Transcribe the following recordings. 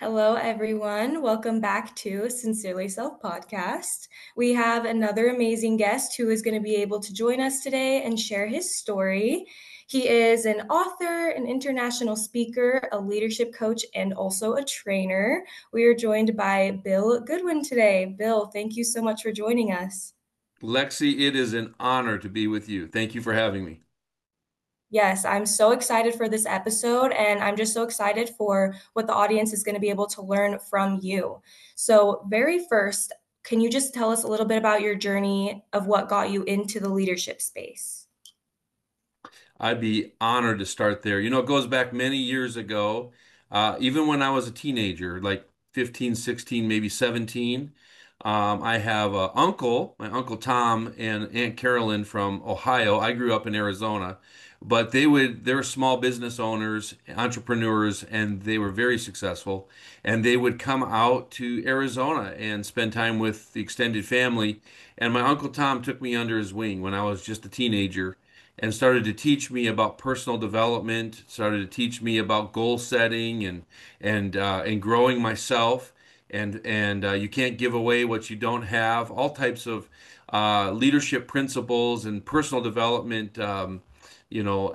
Hello, everyone. Welcome back to Sincerely Self podcast. We have another amazing guest who is going to be able to join us today and share his story. He is an author, an international speaker, a leadership coach, and also a trainer. We are joined by Bill Goodwin today. Bill, thank you so much for joining us. Lexi, it is an honor to be with you. Thank you for having me. Yes, I'm so excited for this episode, and I'm just so excited for what the audience is going to be able to learn from you. So, very first, can you just tell us a little bit about your journey of what got you into the leadership space? I'd be honored to start there. It goes back many years ago, even when I was a teenager, like 15, 16, maybe 17. I have an uncle, my Uncle Tom and Aunt Carolyn from Ohio. I grew up in Arizona, but they were small business owners, entrepreneurs, and they were very successful. And they would come out to Arizona and spend time with the extended family. And my Uncle Tom took me under his wing when I was just a teenager and started to teach me about personal development, started to teach me about goal setting and growing myself. And you can't give away what you don't have. All types of leadership principles and personal development,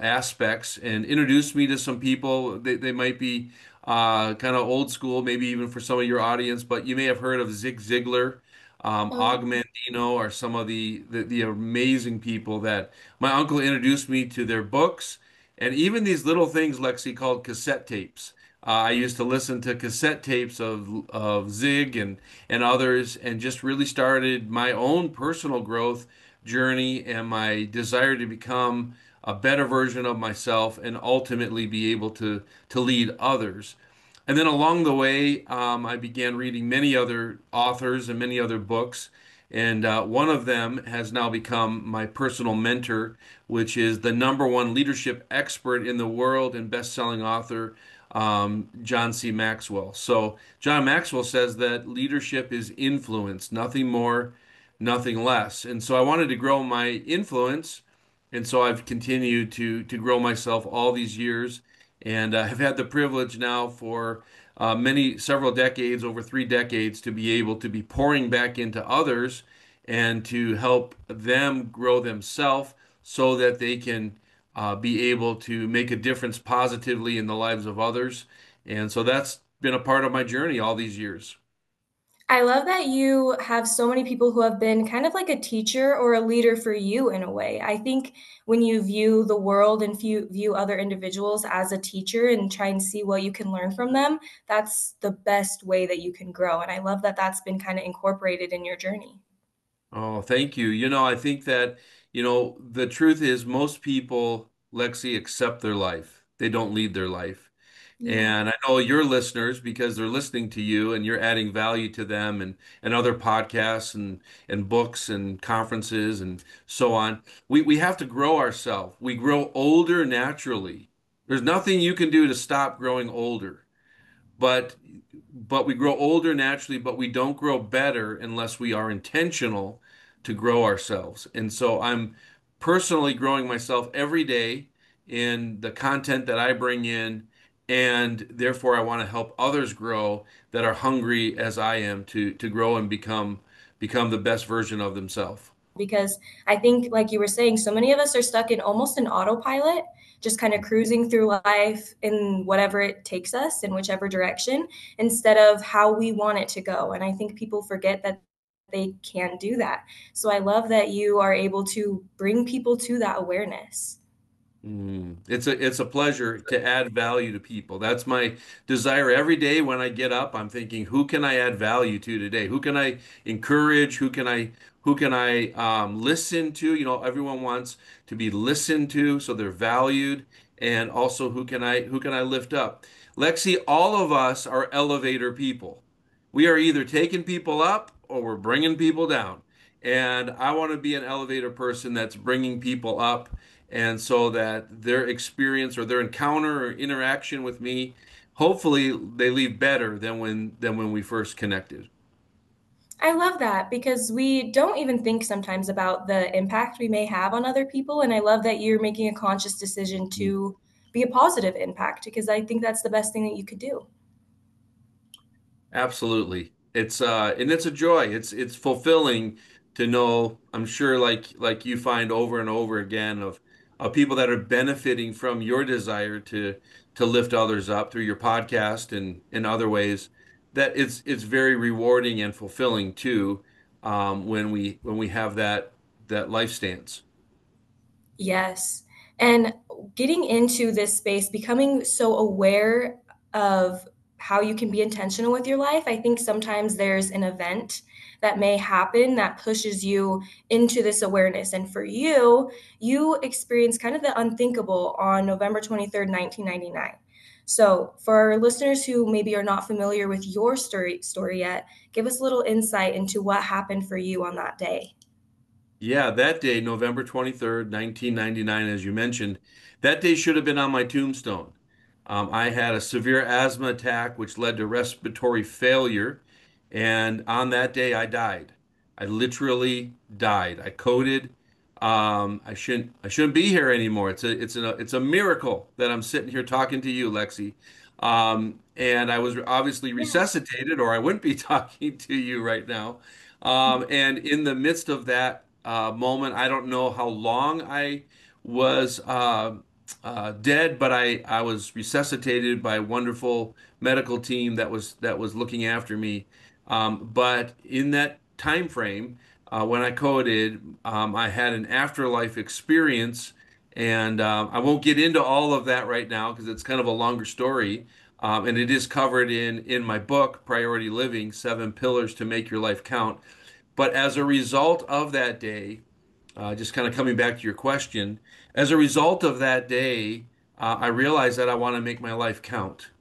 aspects. And introduced me to some people. They might be kind of old school, maybe even for some of your audience, but you may have heard of Zig Ziglar. Og Oh, Mandino are some of the amazing people that my uncle introduced me to their books and even these little things, Lexi, called cassette tapes. I used to listen to cassette tapes of Zig and others and just really started my own personal growth journey and my desire to become a better version of myself and ultimately be able to lead others. And then along the way, I began reading many other authors and many other books. And one of them has now become my personal mentor, which is the number one leadership expert in the world and best-selling author, John C. Maxwell. So John Maxwell says that leadership is influence, nothing more, nothing less. And so I wanted to grow my influence, and so I've continued to grow myself all these years, and have had the privilege now for several decades, over 3 decades, to be able to be pouring back into others and to help them grow themselves so that they can be able to make a difference positively in the lives of others. And so that's been a part of my journey all these years. I love that you have so many people who have been kind of like a teacher or a leader for you in a way. I think when you view the world and view other individuals as a teacher and try and see what you can learn from them, that's the best way that you can grow. And I love that that's been kind of incorporated in your journey. Oh, thank you. I think that, the truth is most people, Lexi, accept their life. They don't lead their life. Yeah. And I know your listeners, because they're listening to you and you're adding value to them and other podcasts and books and conferences and so on. We have to grow ourselves. We grow older naturally. There's nothing you can do to stop growing older. But but we grow older naturally, but we don't grow better unless we are intentional to grow ourselves. And so I'm personally growing myself every day in the content that I bring in, and therefore I want to help others grow that are hungry as I am to grow and become the best version of themselves. Because I think, like you were saying, so many of us are stuck in almost an autopilot, just kind of cruising through life in whatever it takes us in whichever direction, instead of how we want it to go. And I think people forget that they can do that. So I love that you are able to bring people to that awareness. It's a pleasure to add value to people. That's my desire every day when I get up. I'm thinking, who can I add value to today? Who can I encourage? Who can I listen to? Everyone wants to be listened to, so they're valued. And also, who can I lift up? Lexi, all of us are elevator people. We are either taking people up or we're bringing people down. And I want to be an elevator person that's bringing people up and so that their experience or their encounter or interaction with me, hopefully they leave better than when we first connected. I love that because we don't even think sometimes about the impact we may have on other people. And I love that you're making a conscious decision to be a positive impact because I think that's the best thing that you could do. Absolutely. And it's a joy. It's fulfilling to know, I'm sure like you find over and over again of people that are benefiting from your desire to lift others up through your podcast and in other ways, that it's very rewarding and fulfilling too, when we have that life stance. Yes. And getting into this space, becoming so aware of how you can be intentional with your life, I think sometimes there's an event that may happen that pushes you into this awareness. And for you, you experienced kind of the unthinkable on November 23rd, 1999. So, for our listeners who maybe are not familiar with your story yet, give us a little insight into what happened for you on that day. Yeah, that day, November 23rd, 1999, as you mentioned, that day should have been on my tombstone. I had a severe asthma attack, which led to respiratory failure. And on that day, I died. I literally died. I coded. I shouldn't be here anymore. It's a miracle that I'm sitting here talking to you, Lexi. And I was obviously Yeah. resuscitated, or I wouldn't be talking to you right now. And in the midst of that moment, I don't know how long I was dead, but I was resuscitated by a wonderful medical team that was looking after me. But in that time frame, when I coded, I had an afterlife experience, and I won't get into all of that right now because it's kind of a longer story. And it is covered in my book, Priority Living: Seven Pillars to Make Your Life Count. But as a result of that day, just kind of coming back to your question, as a result of that day, I realized that I want to make my life count.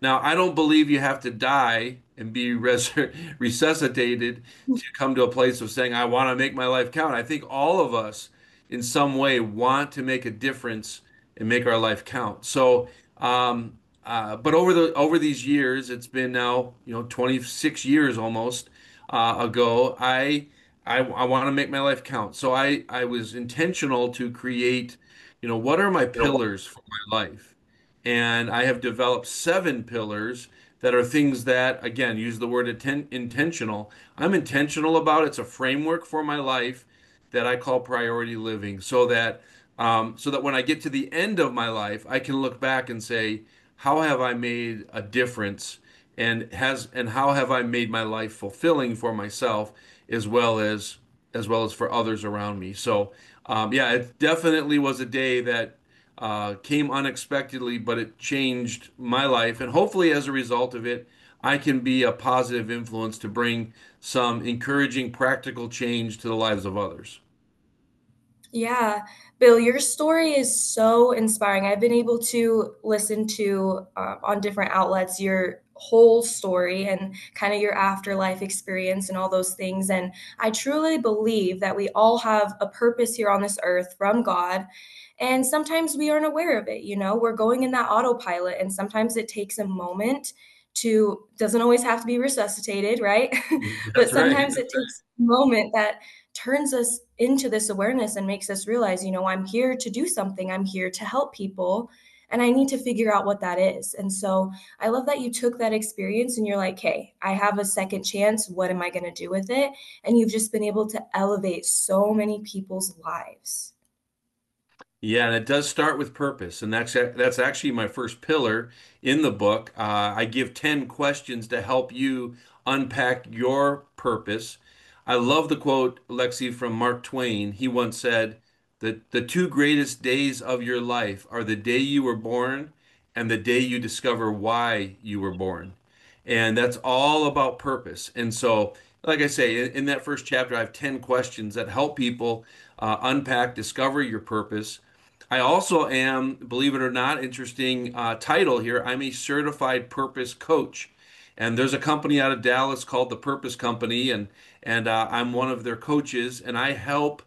Now, I don't believe you have to die and be resuscitated to come to a place of saying, I want to make my life count. I think all of us, in some way, want to make a difference and make our life count. So, but over these years, it's been now, 26 years almost ago. I want to make my life count. So I was intentional to create, what are my pillars for my life? And I have developed seven pillars that are things that, again, use the word intentional. I'm intentional about. It's a framework for my life that I call priority living, so that when I get to the end of my life, I can look back and say, how have I made a difference, and how have I made my life fulfilling for myself as well as for others around me. So, yeah, it definitely was a day that came unexpectedly, but it changed my life. And hopefully, as a result of it, I can be a positive influence to bring some encouraging, practical change to the lives of others. Yeah, Bill, your story is so inspiring. I've been able to listen to on different outlets your whole story and kind of your afterlife experience and all those things. And I truly believe that we all have a purpose here on this earth from God. And sometimes we aren't aware of it. We're going in that autopilot, and sometimes it takes a moment to, doesn't always have to be resuscitated, right? But That's right. sometimes it takes a moment that turns us into this awareness and makes us realize, I'm here to do something. I'm here to help people. And I need to figure out what that is. And so I love that you took that experience and you're like, hey, I have a second chance. What am I going to do with it? And you've just been able to elevate so many people's lives. Yeah, and it does start with purpose, and that's actually my first pillar in the book. I give 10 questions to help you unpack your purpose. I love the quote, Lexi, from Mark Twain. He once said that the two greatest days of your life are the day you were born and the day you discover why you were born. And that's all about purpose. And so, like I say, in that first chapter, I have 10 questions that help people unpack, discover your purpose. I also am, believe it or not, interesting title here. I'm a certified purpose coach. And there's a company out of Dallas called the Purpose Company, and I'm one of their coaches, and I help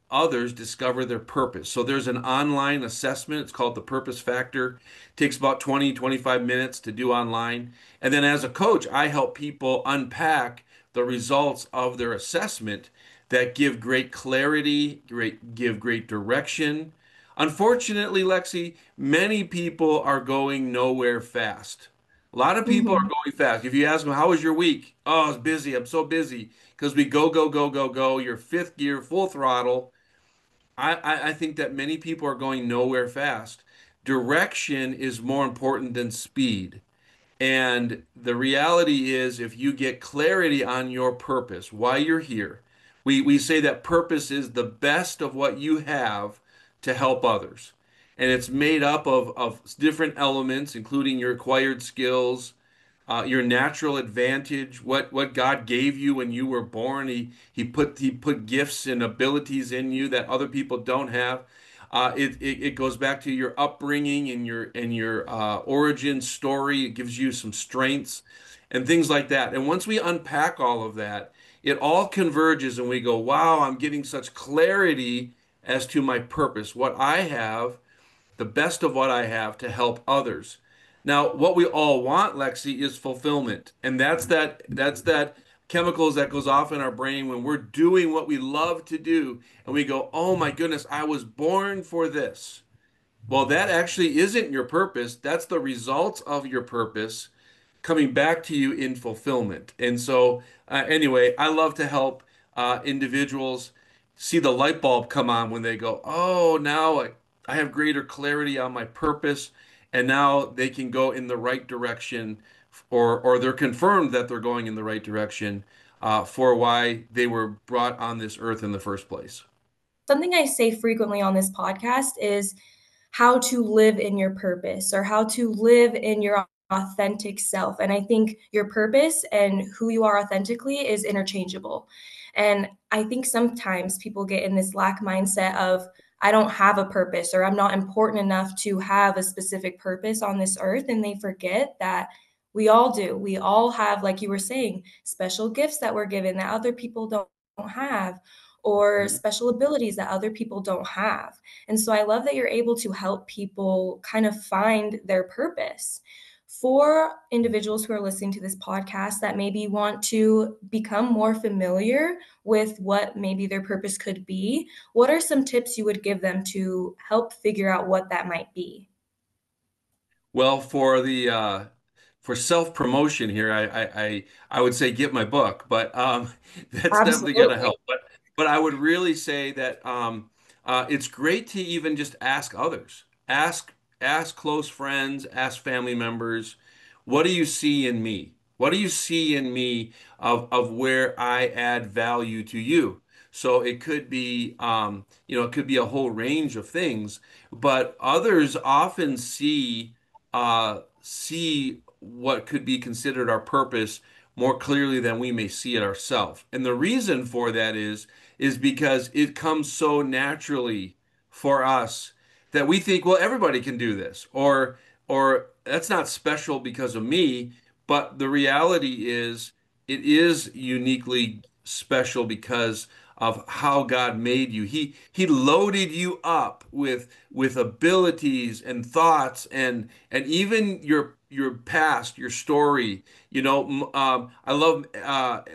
others discover their purpose. So there's an online assessment. It's called the Purpose Factor. It takes about 20, 25 minutes to do online. And then as a coach, I help people unpack the results of their assessment that give great clarity, give great direction. Unfortunately, Lexi, many people are going nowhere fast. A lot of people are Hmm. going fast. If you ask them, how was your week? Oh, it's busy. I'm so busy because we go, go, go, go, go. You're fifth gear, full throttle. I think that many people are going nowhere fast. Direction is more important than speed. And the reality is, if you get clarity on your purpose, why you're here, we say that purpose is the best of what you have to help others. And it's made up of different elements, including your acquired skills, your natural advantage, what God gave you when you were born. He put gifts and abilities in you that other people don't have. It goes back to your upbringing and your origin story. It gives you some strengths and things like that. And once we unpack all of that, it all converges and we go, wow, I'm getting such clarity as to my purpose, what I have, the best of what I have to help others. Now, what we all want, Lexi, is fulfillment. And that's that chemicals that goes off in our brain when we're doing what we love to do and we go, "Oh my goodness, I was born for this." Well, that actually isn't your purpose. That's the results of your purpose coming back to you in fulfillment. And so, anyway, I love to help individuals see the light bulb come on when they go, "Oh, now I have greater clarity on my purpose," and now they can go in the right direction, or they're confirmed that they're going in the right direction for why they were brought on this earth in the first place. Something I say frequently on this podcast is how to live in your purpose or how to live in your authentic self. And I think your purpose and who you are authentically is interchangeable. And I think sometimes people get in this lack mindset of, I don't have a purpose or I'm not important enough to have a specific purpose on this earth. And they forget that we all do. We all have, like you were saying, special gifts that we're given that other people don't have, or special abilities that other people don't have. And so I love that you're able to help people kind of find their purpose. For individuals who are listening to this podcast that maybe want to become more familiar with what maybe their purpose could be, what are some tips you would give them to help figure out what that might be? Well, for self-promotion here, I would say get my book, but that's definitely going to Absolutely. help. But I would really say that it's great to even just ask others, ask close friends, ask family members, what do you see in me? What do you see in me of where I add value to you? So it could be it could be a whole range of things, but others often see what could be considered our purpose more clearly than we may see it ourselves. And the reason for that is because it comes so naturally for us that we think, well, everybody can do this, or that's not special because of me. But the reality is, it is uniquely special because of how God made you. He loaded you up with abilities and thoughts and even your past, your story. I love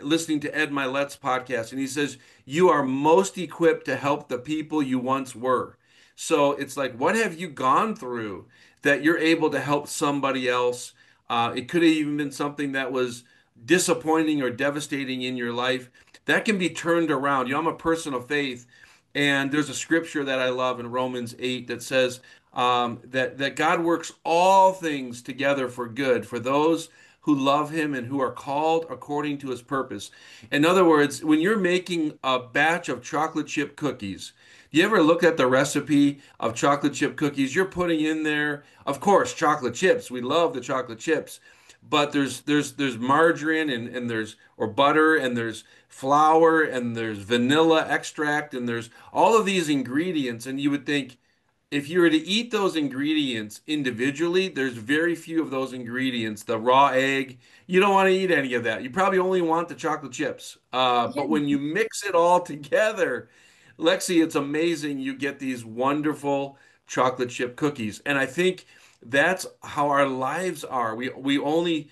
listening to Ed Milet's podcast, and he says you are most equipped to help the people you once were. So it's like, what have you gone through that you're able to help somebody else? It could have even been something that was disappointing or devastating in your life that can be turned around. I'm a person of faith, and there's a scripture that I love in Romans 8 that says that God works all things together for good for those who love him and who are called according to his purpose. In other words, when you're making a batch of chocolate chip cookies, do you ever look at the recipe of chocolate chip cookies? You're putting in there, of course, chocolate chips. We love the chocolate chips, but there's margarine and there's or butter and there's flour and there's vanilla extract and there's all of these ingredients, and you would think if you were to eat those ingredients individually, there's very few of those ingredients. The raw egg, you don't want to eat any of that. You probably only want the chocolate chips. But Yeah. when you mix it all together, Lexi, it's amazing. You get these wonderful chocolate chip cookies, and I think that's how our lives are. We only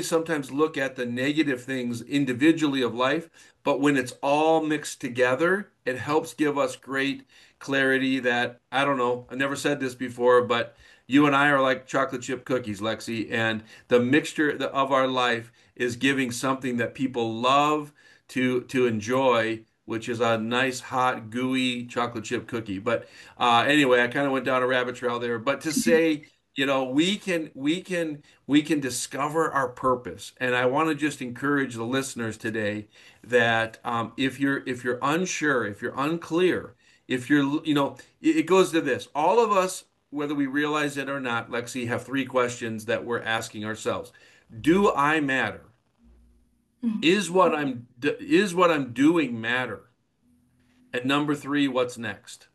sometimes look at the negative things individually of life, but when it's all mixed together, it helps give us great clarity that I don't know. I never said this before, but You and I are like chocolate chip cookies, Lexi, and the mixture of our life is giving something that people love to enjoy, which is a nice, hot, gooey chocolate chip cookie. But anyway, I kind of went down a rabbit trail there. But to say, we can discover our purpose, and I want to just encourage the listeners today that if you're unsure, if you're unclear, if you're, it goes to this. All of us, whether we realize it or not, Lexi, have three questions that we're asking ourselves. Do I matter? Is what I'm doing matter? And number three, what's next?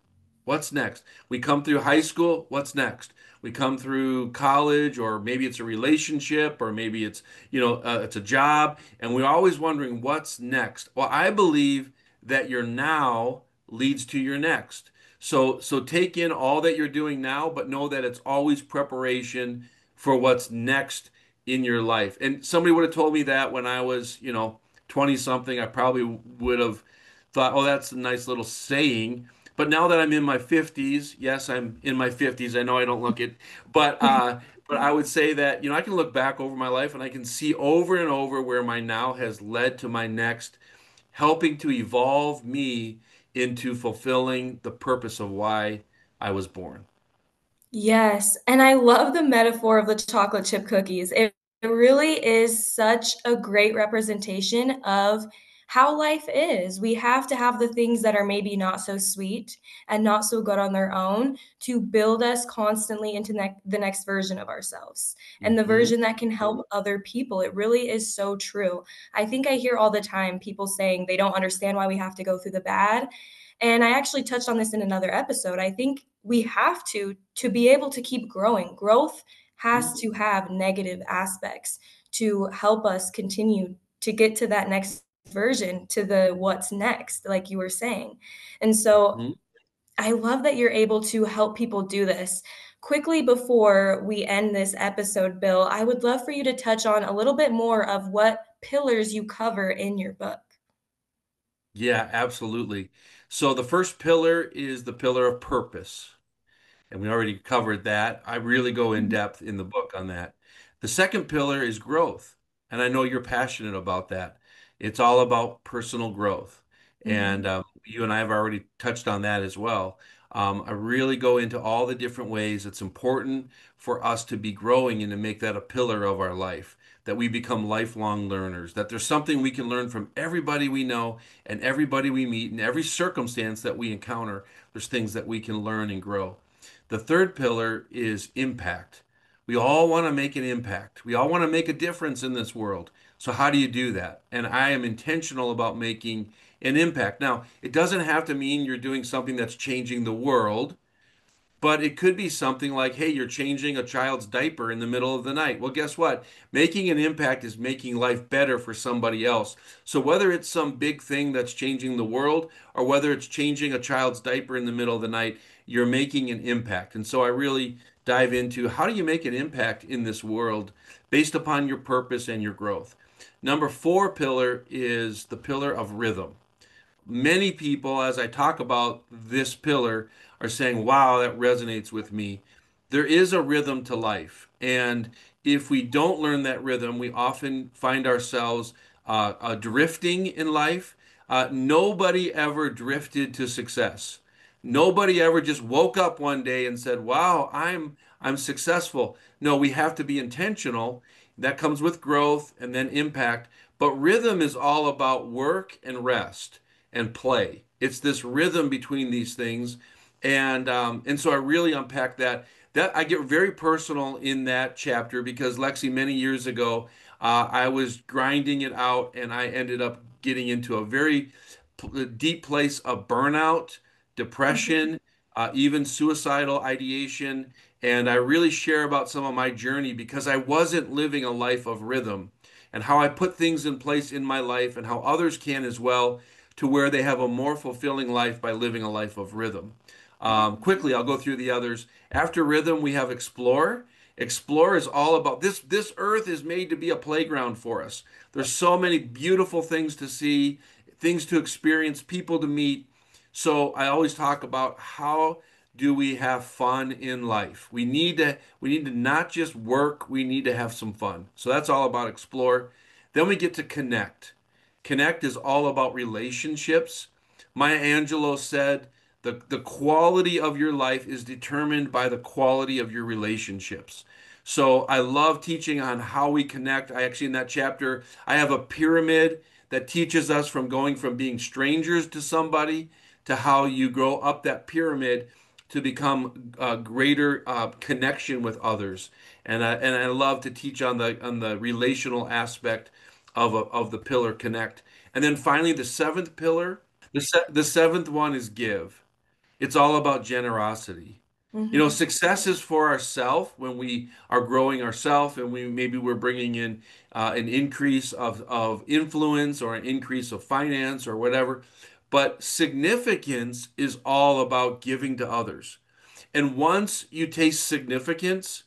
What's next? We come through high school, what's next? We come through college, or maybe it's a relationship, or maybe it's a job, and we're always wondering what's next. Well, I believe that your now leads to your next. So take in all that you're doing now, but know that it's always preparation for what's next in your life. And somebody would have told me that when I was, 20 something, I probably would have thought, oh, that's a nice little saying. But now that I'm in my 50s, yes, I'm in my 50s. I know I don't look it, but I would say that, I can look back over my life and I can see over and over where my now has led to my next, helping to evolve me into fulfilling the purpose of why I was born. Yes, and I love the metaphor of the chocolate chip cookies. It really is such a great representation of how life is. We have to have the things that are maybe not so sweet and not so good on their own to build us constantly into the next version of ourselves and the Hmm. version that can help other people. It really is so true. I think I hear all the time people saying they don't understand why we have to go through the bad. And I actually touched on this in another episode. I think we have to be able to keep growing. Growth has to have negative aspects to help us continue to get to that next version, to the what's next, like you were saying. And so I love that you're able to help people do this. Quickly before we end this episode, Bill, I would love for you to touch on a little bit more of what pillars you cover in your book. Yeah, absolutely. So the first pillar is the pillar of purpose. And we already covered that. I really go in depth in the book on that. The second pillar is growth, and I know you're passionate about that. It's all about personal growth, and Mhm. you and I have already touched on that as well. I really go into all the different ways it's important for us to be growing and to make that a pillar of our life, that we become lifelong learners, that there's something we can learn from everybody we know and everybody we meet, and every circumstance that we encounter, there's things that we can learn and grow. The third pillar is impact. We all want to make an impact. We all want to make a difference in this world. So, how do you do that? And I am intentional about making an impact. Now, it doesn't have to mean you're doing something that's changing the world. But it could be something like, hey, you're changing a child's diaper in the middle of the night. Well, guess what? Making an impact is making life better for somebody else. So whether it's some big thing that's changing the world or whether it's changing a child's diaper in the middle of the night, you're making an impact. And so I really dive into how do you make an impact in this world based upon your purpose and your growth. Number four pillar is the pillar of rhythm. Many people, as I talk about this pillar, are saying, wow, that resonates with me. There is a rhythm to life. And if we don't learn that rhythm, we often find ourselves drifting in life. Nobody ever drifted to success. Nobody ever just woke up one day and said, wow, I'm successful. No, we have to be intentional. That comes with growth and then impact. But rhythm is all about work and rest and play. It's this rhythm between these things, and so I really unpack that. That I get very personal in that chapter because Lexi, many years ago, I was grinding it out, and I ended up getting into a very deep place of burnout, depression, even suicidal ideation. And I really share about some of my journey because I wasn't living a life of rhythm and how I put things in place in my life and how others can as well to where they have a more fulfilling life by living a life of rhythm. Quickly, I'll go through the others. After rhythm, we have explore. Explore is all about this. This earth is made to be a playground for us. There's so many beautiful things to see, things to experience, people to meet. So I always talk about how do we have fun in life? We need to not just work, we need to have some fun. So that's all about explore. Then we get to connect. Connect is all about relationships. Maya Angelou said, the quality of your life is determined by the quality of your relationships. So I love teaching on how we connect. I actually, in that chapter, I have a pyramid that teaches us from going from being strangers to somebody to how you grow up that pyramid to become a greater connection with others. And I love to teach on the relational aspect of the pillar connect. And then finally, the seventh pillar, the seventh one is give. It's all about generosity. Hmm. Success is for ourself when we are growing ourself and we're bringing in an increase of influence or an increase of finance or whatever. But significance is all about giving to others. And once you taste significance,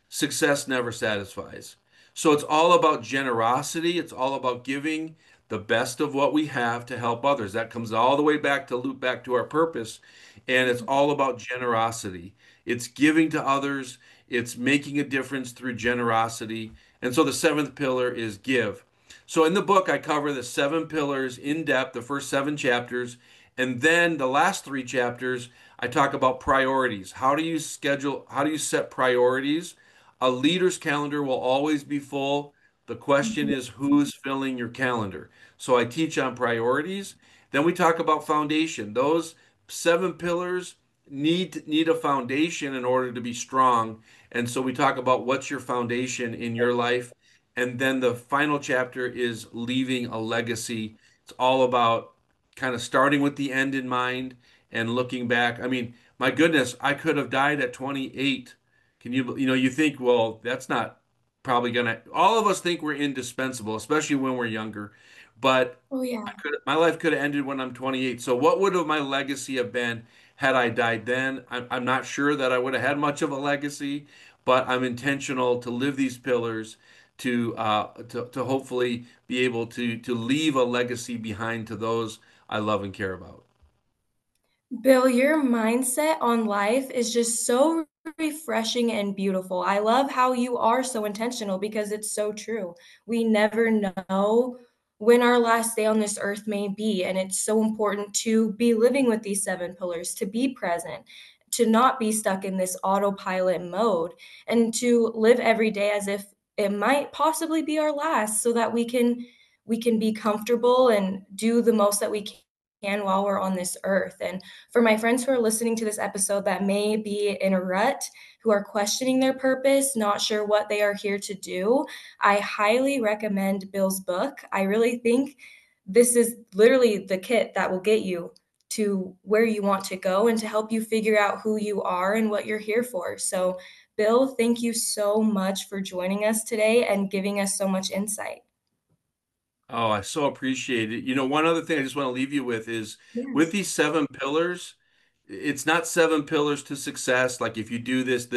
success never satisfies. So it's all about generosity. It's all about giving the best of what we have to help others. That comes all the way back to loop back to our purpose. And it's all about generosity. It's giving to others. It's making a difference through generosity. And so the seventh pillar is give. So in the book, I cover the seven pillars in depth, the first seven chapters. And then the last three chapters, I talk about priorities. How do you set priorities? A leader's calendar will always be full. The question is who's filling your calendar? So I teach on priorities. Then we talk about foundation. Those seven pillars need a foundation in order to be strong. And so we talk about what's your foundation in your life. And then the final chapter is leaving a legacy. It's all about kind of starting with the end in mind and looking back. I mean, my goodness, I could have died at 28. You think, well, that's not probably gonna, all of us think we're indispensable, especially when we're younger. But Oh, yeah. my life could have ended when I'm 28. So what would have my legacy have been had I died then? I'm not sure that I would have had much of a legacy, but I'm intentional to live these pillars to hopefully be able to leave a legacy behind to those I love and care about. Bill, your mindset on life is just so refreshing and beautiful. I love how you are so intentional because it's so true. We never know when our last day on this earth may be, and it's so important to be living with these seven pillars, to be present, to not be stuck in this autopilot mode, and to live every day as if it might possibly be our last so that we can be comfortable and do the most that we can while we're on this earth. And for my friends who are listening to this episode that may be in a rut, who are questioning their purpose, not sure what they are here to do, I highly recommend Bill's book. I really think this is literally the kit that will get you to where you want to go and to help you figure out who you are and what you're here for. So, Bill, thank you so much for joining us today and giving us so much insight. Oh, I so appreciate it. One other thing I just want to leave you with is with Yes. these seven pillars, it's not seven pillars to success. Like if you do this,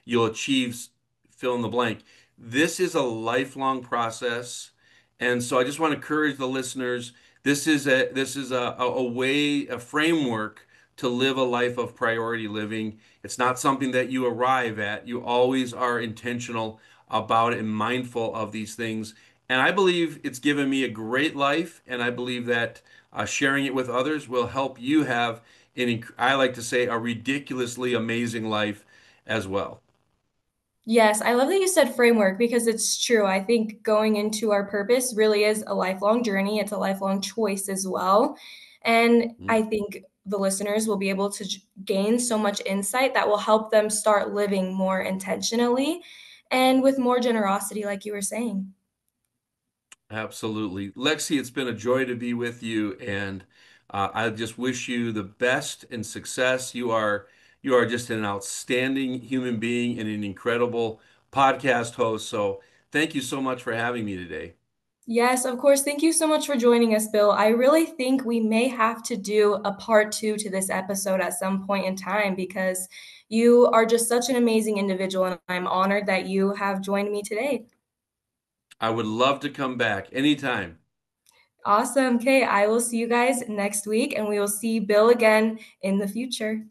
you'll achieve fill in the blank. This is a lifelong process. And so I just want to encourage the listeners. This is a way, a framework to live a life of priority living. It's not something that you arrive at. You always are intentional about it and mindful of these things. And I believe it's given me a great life, and I believe that sharing it with others will help you have I like to say, a ridiculously amazing life as well. Yes, I love that you said framework because it's true. I think going into our purpose really is a lifelong journey. It's a lifelong choice as well. And Mm. I think the listeners will be able to gain so much insight that will help them start living more intentionally and with more generosity, like you were saying. Absolutely. Lexi, it's been a joy to be with you, and I just wish you the best and success. You are just an outstanding human being and an incredible podcast host. So thank you so much for having me today. Yes, of course. Thank you so much for joining us, Bill. I really think we may have to do a part two to this episode at some point in time because you are just such an amazing individual, and I'm honored that you have joined me today. I would love to come back anytime. Awesome. Okay, I will see you guys next week, and we will see Bill again in the future.